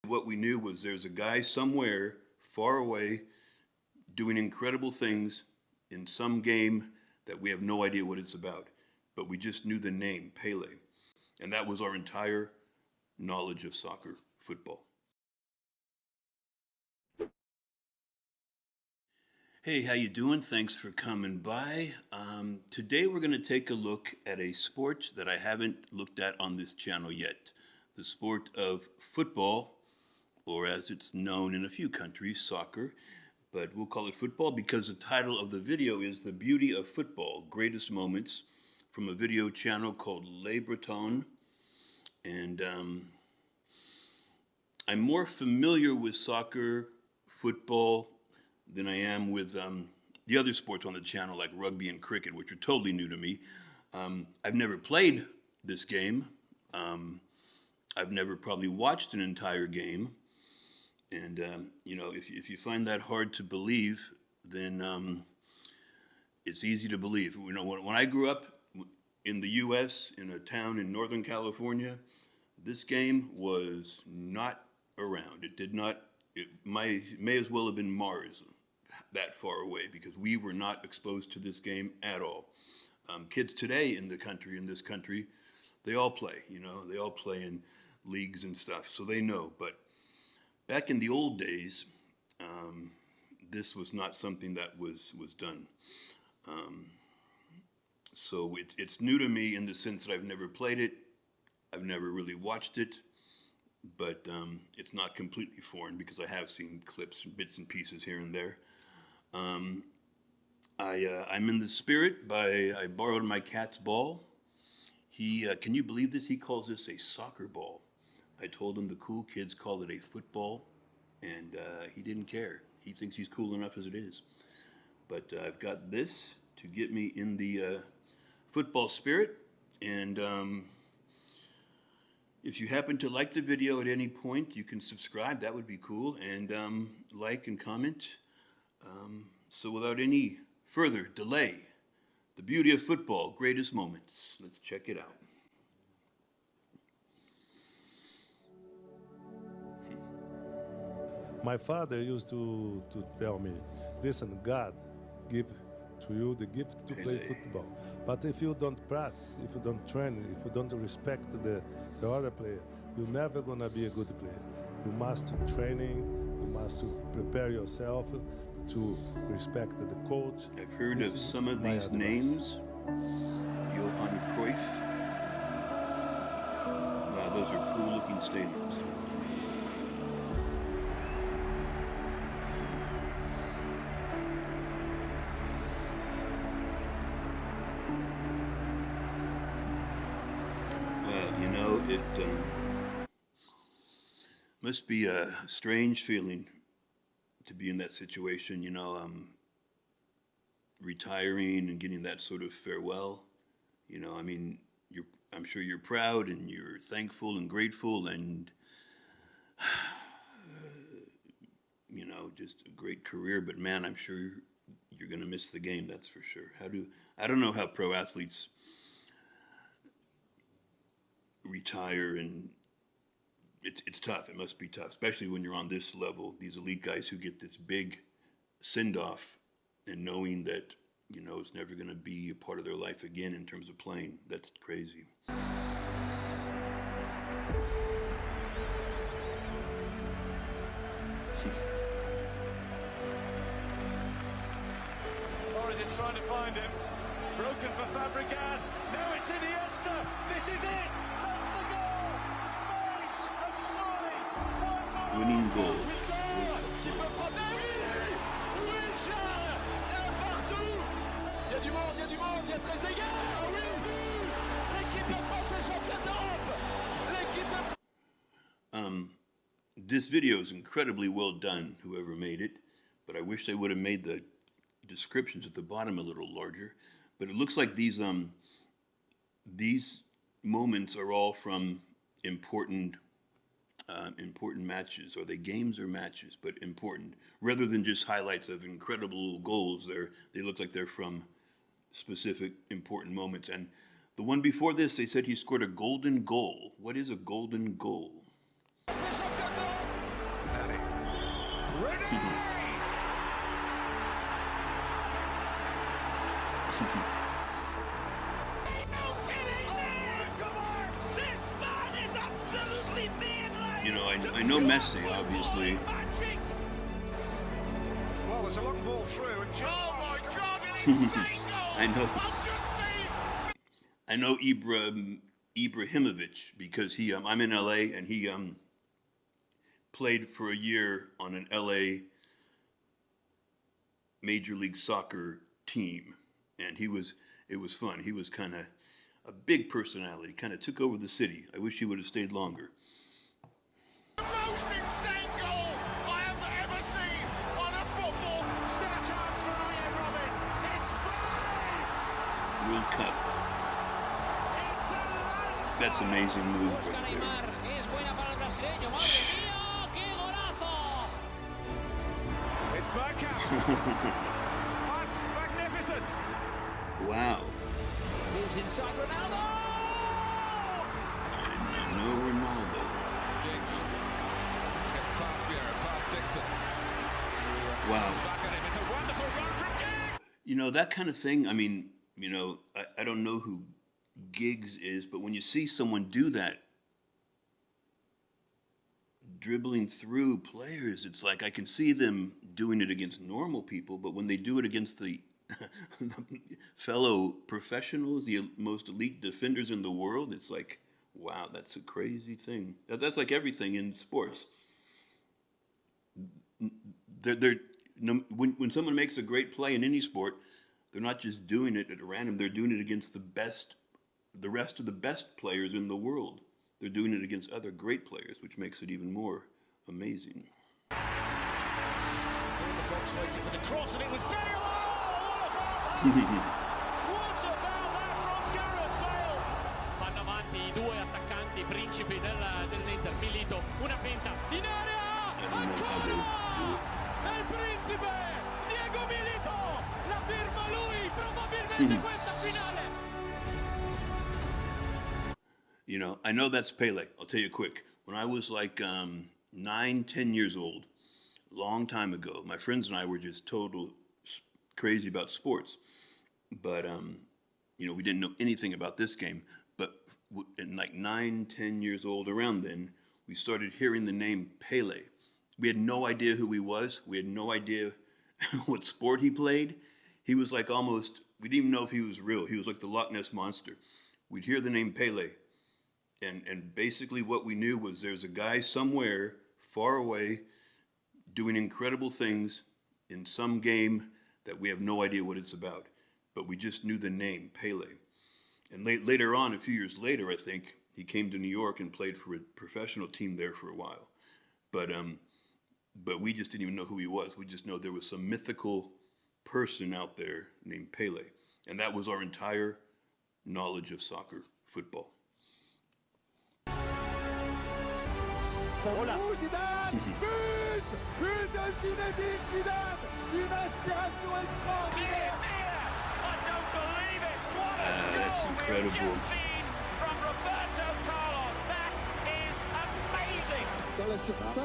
What we knew was there's a guy somewhere far away doing incredible things in some game that we have no idea what it's about. But we just knew the name, Pele. And that was our entire knowledge of soccer, football. Hey, how you doing? Thanks for coming by. Today we're going to take a look at a sport that I haven't looked at on this channel yet. The sport of football, or as it's known in a few countries, soccer. But we'll call it football because the title of the video is The Beauty of Football, Greatest Moments, from a video channel called Le Breton. And I'm more familiar with soccer, football, than I am with the other sports on the channel like rugby and cricket, which are totally new to me. I've never played this game. I've never probably watched an entire game. And, if you find that hard to believe, then it's easy to believe. When I grew up in the U.S., in a town in Northern California, this game was not around. It may as well have been Mars, that far away, because we were not exposed to this game at all. Kids today in this country, they all play, they all play in leagues and stuff, so they know. But back in the old days, this was not something that was done. So it's new to me in the sense that I've never played it, I've never really watched it, but it's not completely foreign because I have seen clips, bits and pieces here and there. I'm in the spirit. I borrowed my cat's ball. Can you believe this? He calls this a soccer ball. I told him the cool kids call it a football, and he didn't care. He thinks he's cool enough as it is. But I've got this to get me in the football spirit, and if you happen to like the video at any point, you can subscribe. That would be cool, and like and comment. So without any further delay, the beauty of football, greatest moments. Let's check it out. My father used to tell me, listen, God give to you the gift to play football. But if you don't practice, if you don't train, if you don't respect the other player, you're never going to be a good player. You must training, you must prepare yourself to respect the coach. I've heard of some of these names. Johan Cruyff. Wow, those are cool looking stadiums. Well, it must be a strange feeling to be in that situation, retiring and getting that sort of farewell. I'm sure you're proud and you're thankful and grateful and, just a great career. But man, I'm sure you're going to miss the game, that's for sure. I don't know how pro athletes retire, and it's tough. It must be tough, especially when you're on this level. These elite guys who get this big send-off and knowing that, it's never going to be a part of their life again in terms of playing. That's crazy. Torres is trying to find him. It's broken for Fabregas. Now it's Iniesta. This is it. That's the goal. Spain have surely Winning goal. Il y a très égard. Oui, l'équipe de France est championne d'Europe. L'équipe de... This video is incredibly well done, whoever made it, but I wish they would have made the descriptions at the bottom a little larger. But it looks like these moments are all from important matches. Are they games or matches? But important, rather than just highlights of incredible goals. They look like they're from specific important moments. And the one before this, they said he scored a golden goal. What is a golden goal? You know, I know Messi, obviously. Well, there's a long ball through, and oh my God, an insane goal! I know Ibrahimovic because I'm in LA and he played for a year on an LA Major League Soccer team, and it was fun. He was kind of a big personality, kind of took over the city. I wish he would have stayed longer. The most insane goal I have ever seen on a football. Still a chance for Ryan Robin. It's free. World Cup. It's a landslide. That's an amazing move right there. It's Bergkamp. That's magnificent. Wow. Moves inside Ronaldo. I know Ronaldo. Giggs gets past Vieira, past Dixon. Wow. Back at him. It's a wonderful run from Giggs. You know, that kind of thing, I mean, you know, I don't know who Giggs is, but when you see someone do that, dribbling through players, it's like I can see them doing it against normal people, but when they do it against the fellow professionals, the most elite defenders in the world, it's like, wow, that's a crazy thing. That's like everything in sports. When someone makes a great play in any sport, they're not just doing it at random. They're doing it against the rest of the best players in the world. They're doing it against other great players, which makes it even more amazing. In the box waiting for the cross, and it was Bale. What about that from Gareth Bale? Vanno avanti i due attaccanti principi dell'Inter. Milito, una finta in area. Ancora! È il principe Diego Milito. La firma lui. Probabilmente questa finale. You know, I know that's Pele. I'll tell you quick. When I was like 9, 10 years old, a long time ago, my friends and I were just total crazy about sports. But, you know, we didn't know anything about this game. But in like 9, 10 years old, around then, we started hearing the name Pele. We had no idea who he was. We had no idea what sport he played. He was like almost, we didn't even know if he was real. He was like the Loch Ness Monster. We'd hear the name Pele. And basically what we knew was there's a guy somewhere far away doing incredible things in some game that we have no idea what it's about. But we just knew the name, Pele. And later on, a few years later, I think, he came to New York and played for a professional team there for a while. But we just didn't even know who he was. We just know there was some mythical person out there named Pele. And that was our entire knowledge of soccer, football. Zidane! But de Zinedine Zidane! Une inspiration extraordinaire! I don't believe it! What a goal That's incredible. we've just seen from Roberto Carlos! That is amazing! Dans la surface.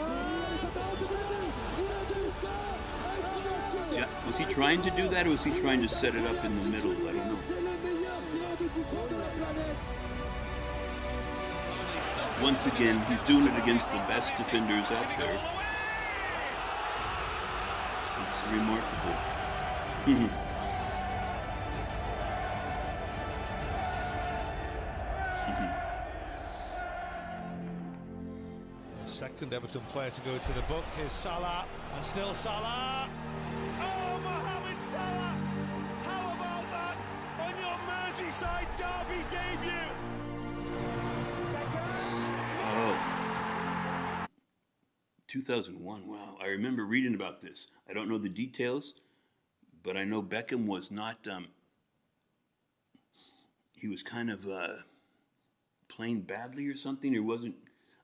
Yeah, was he trying to do that, or was he trying to set it up in the middle? I don't know. Once again, he's doing it against the best defenders out there. It's remarkable. Second Everton player to go to the book. Here's Salah, and still Salah. Oh, Mohamed Salah! How about that on your Merseyside derby debut? Oh. 2001, wow. I remember reading about this. I don't know the details, but I know Beckham was not, he was kind of playing badly or something, or wasn't,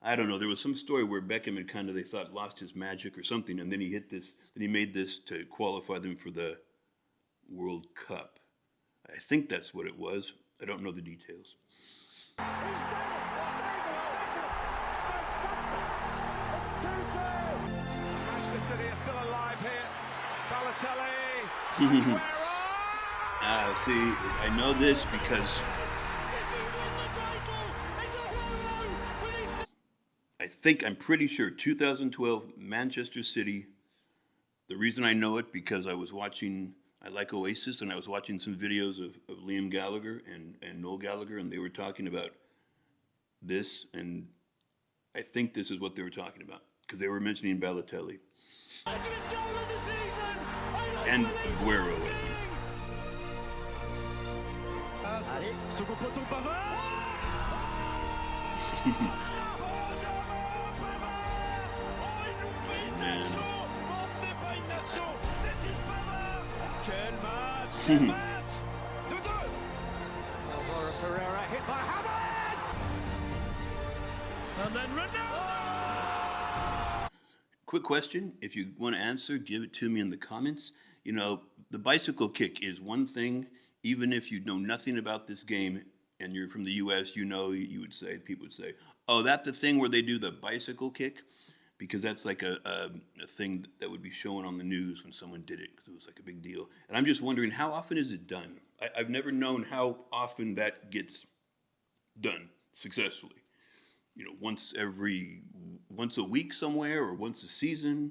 I don't know. There was some story where Beckham had kind of, they thought, lost his magic or something, and then he hit this, then he made this to qualify them for the World Cup. I think that's what it was. I don't know the details. Manchester City are still alive here. Balotelli. See, I know this because I'm pretty sure 2012 Manchester City. The reason I know it because I like Oasis, and I was watching some videos of Liam Gallagher and Noel Gallagher, and they were talking about this, and I think this is what they were talking about because they were mentioning Balotelli and Aguero. Allez, second poteau Pavard. Quel match! Quel match! 2-2! Alvaro Pereira hit by Hammers. And then Ronaldo. Quick question. If you want to answer, give it to me in the comments. You know, the bicycle kick is one thing, even if you know nothing about this game and you're from the US, people would say, oh, that's the thing where they do the bicycle kick? Because that's like a thing that would be shown on the news when someone did it, because it was like a big deal. And I'm just wondering, how often is it done? I've never known how often that gets done successfully. You know, once a week somewhere, or once a season,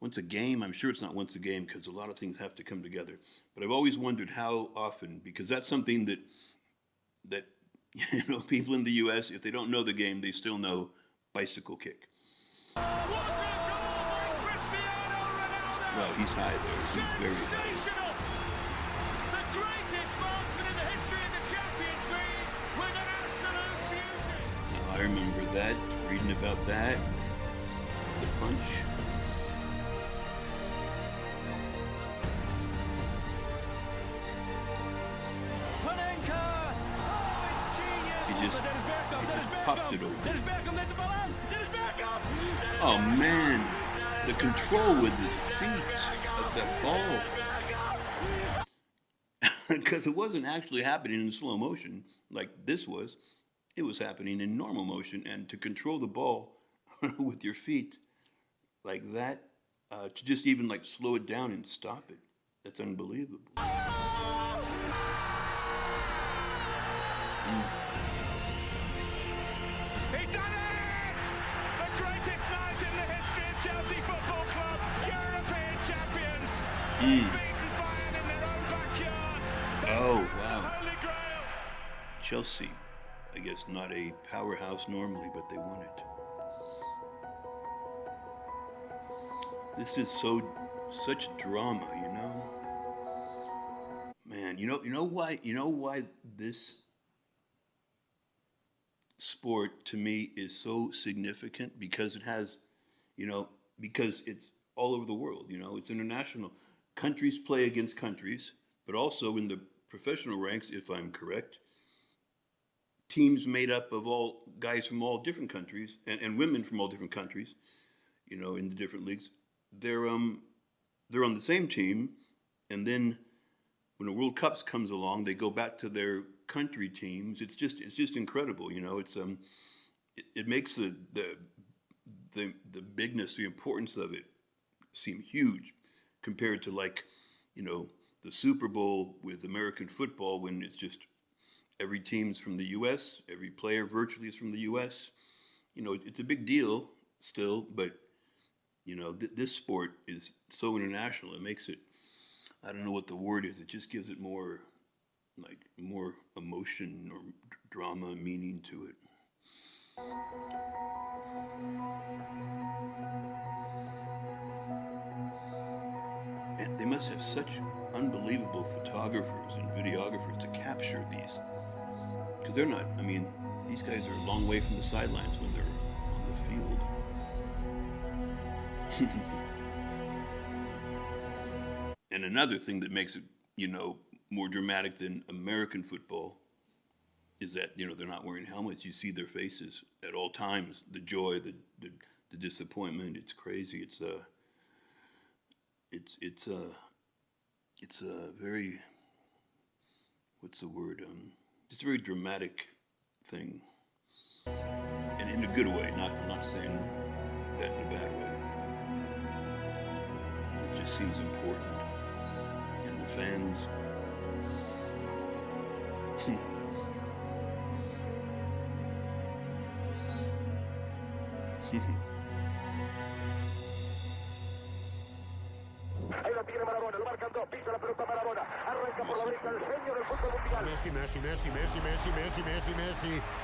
once a game. I'm sure it's not once a game because a lot of things have to come together. But I've always wondered how often, because that's something that people in the US, if they don't know the game, they still know bicycle kick. Well, he's high there. He's very high. The greatest marksman in the history of the Champions League with an absolute beauty. Now, I remember that, reading about that, the punch. Panenka. Oh, it's genius. He just popped it over. Dennis Bergkamp led the ball out. Dennis Bergkamp. Oh man, the control with his feet of that ball. Because it wasn't actually happening in slow motion like this was. It was happening in normal motion. And to control the ball with your feet like that, to just even like slow it down and stop it, that's unbelievable. He's done it! The greatest night in the history of Chelsea Football Club, European champions, beaten Bayern in their own backyard. Oh, wow. Holy Grail. Chelsea, I guess not a powerhouse normally, but they won it. This is such drama, you know? Man, you know why this sport to me is so significant? Because it has, because it's all over the world, it's international. Countries play against countries, but also in the professional ranks, if I'm correct, teams made up of all guys from all different countries and women from all different countries, in the different leagues. They're on the same team, and then when the World Cups comes along, they go back to their country teams. It's just incredible, it makes the bigness, the importance of it seem huge compared to the Super Bowl with American football, when it's just every team's from the US, every player virtually is from the US. It's a big deal still, but this sport is so international. It makes it, I don't know what the word is. It just gives it more emotion or drama, meaning to it. And they must have such unbelievable photographers and videographers to capture these, because they're not. I mean, these guys are a long way from the sidelines when they're on the field. And another thing that makes it, more dramatic than American football is that, they're not wearing helmets. You see their faces at all times. The joy, the disappointment. It's crazy. It's a very, what's the word? It's a very dramatic thing, and in a good way. I'm not saying that in a bad way. seems important. And the fans. Ahí la tiene Maradona, lo marcan dos, pisa la pelota Maradona, arranca por la derecha el genio del fútbol mundial. Messi,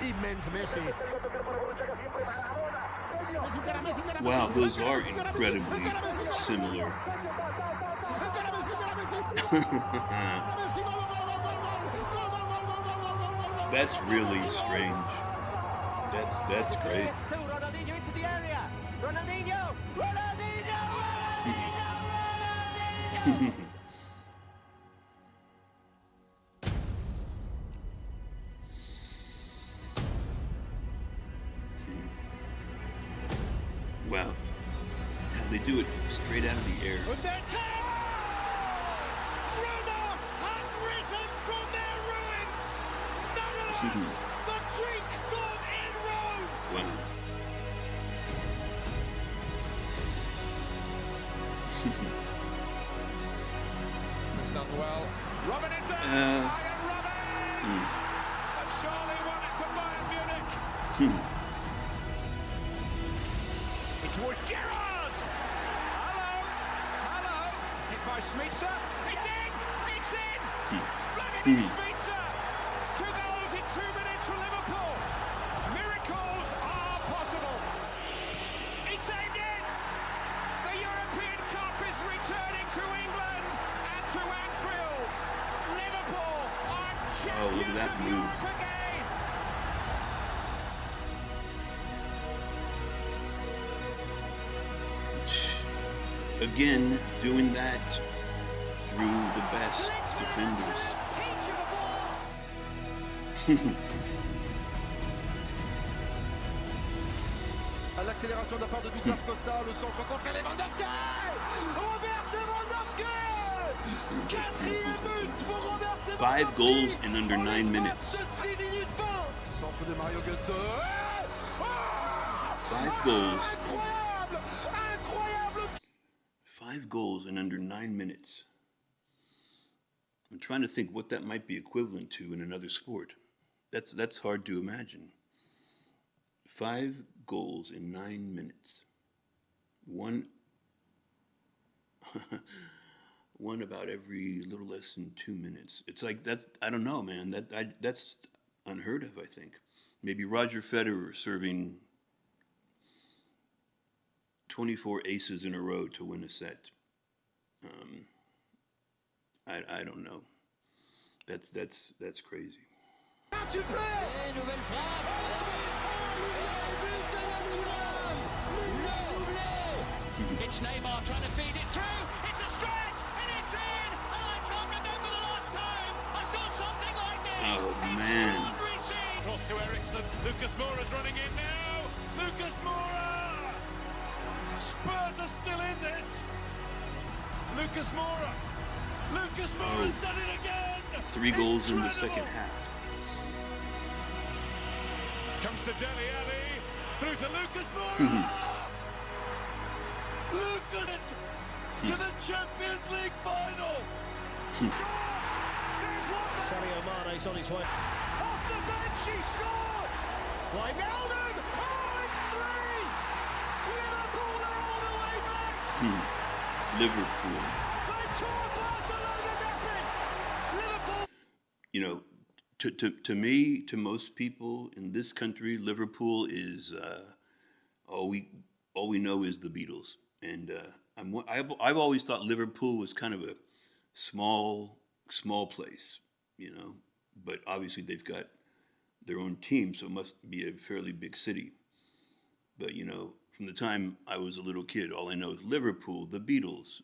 immense Messi. Wow, those are incredibly similar. That's really strange. That's great. Ronaldinho into the area. Ronaldinho! Wow. They do it straight out of the air. And then Roma have risen from their ruins. Nonetheless, the Greek god in Rome. Wow. It's done well. Robin is there. Iron Robin. And surely won it for Bayern Munich. In towards Gerrard! Hello. Hit by Smitsa. It's in! Vladimir Smitsa! 2 goals in 2 minutes for Liverpool. Miracles are possible. He saved it! The European Cup is returning to England and to Anfield. Liverpool are champions look at that of move. Europe again. Again, doing that through the best defenders. Teacher of all. À l'accélération de la part de Douglas Costa, le centre contre Lewandowski. Robert Lewandowski. 4e but pour Robert Lewandowski. 5 goals in under 9 minutes. 6 minutes 20. Centre de Mario Götze. 5 goals. Incroyable. 5 goals in under 9 minutes. I'm trying to think what that might be equivalent to in another sport. That's hard to imagine. 5 goals in 9 minutes. One about every little less than 2 minutes. It's like that. I don't know, man. That's unheard of. I think maybe Roger Federer serving 24 aces in a row to win a set. I don't know. That's crazy. Nouvelle frappe. It's Neymar trying to feed it through. It's a stretch and it's in. And I can't remember the last time I saw something like this. Oh, man. Extraordinary scene. Cross to Ericsson. Lucas Moura's running in now. Lucas Moura. Spurs are still in this. Lucas Moura. Lucas Moura's done it again. 3 goals in the second half. Comes to Dele Alli. Through to Lucas Moura. Lucas to the Champions League final. Sadio Mane's on his way. Off the bench he scored. Wijnaldum. Oh, it's 3. Liverpool are all the way back. Liverpool. They tore Barcelona napping. Liverpool. You know, to me, to most people in this country, Liverpool is all we know is the Beatles. And I've always thought Liverpool was kind of a small place, you know. But obviously they've got their own team, so it must be a fairly big city. But you know, from the time I was a little kid, all I know is Liverpool, the Beatles,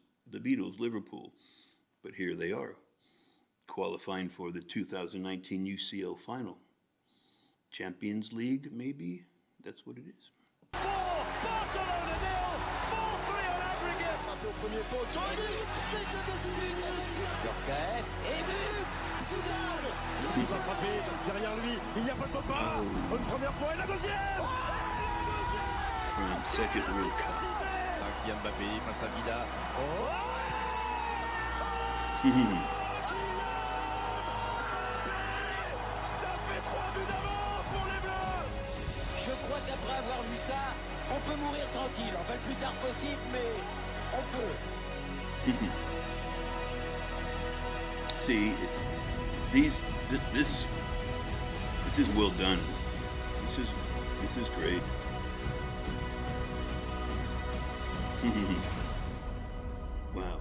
Liverpool. But here they are, qualifying for the 2019 UCL final. Champions League, maybe? That's what it is. 4, Barcelona 0, 4-3 on aggregate. Au premier poteau. Yorkaeff et but. Zidane. Il va frapper derrière lui. Il n'y a pas de Pogba. Une première fois et la deuxième. France, second World Cup. Mbappé face à Vida. Ça fait 3 buts d'avance pour les Bleus. Je crois qu'après avoir vu ça, on peut mourir tranquille. Enfin, le plus tard possible, mais on peut. See, this is well done. This is great. Wow.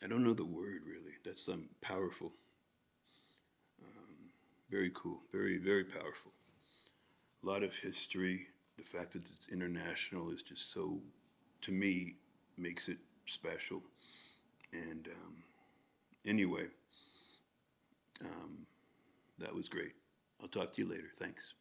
I don't know the word really. That's powerful. Very cool. Very, very powerful. A lot of history. The fact that it's international is just so, to me, makes it special. And anyway, that was great. I'll talk to you later. Thanks.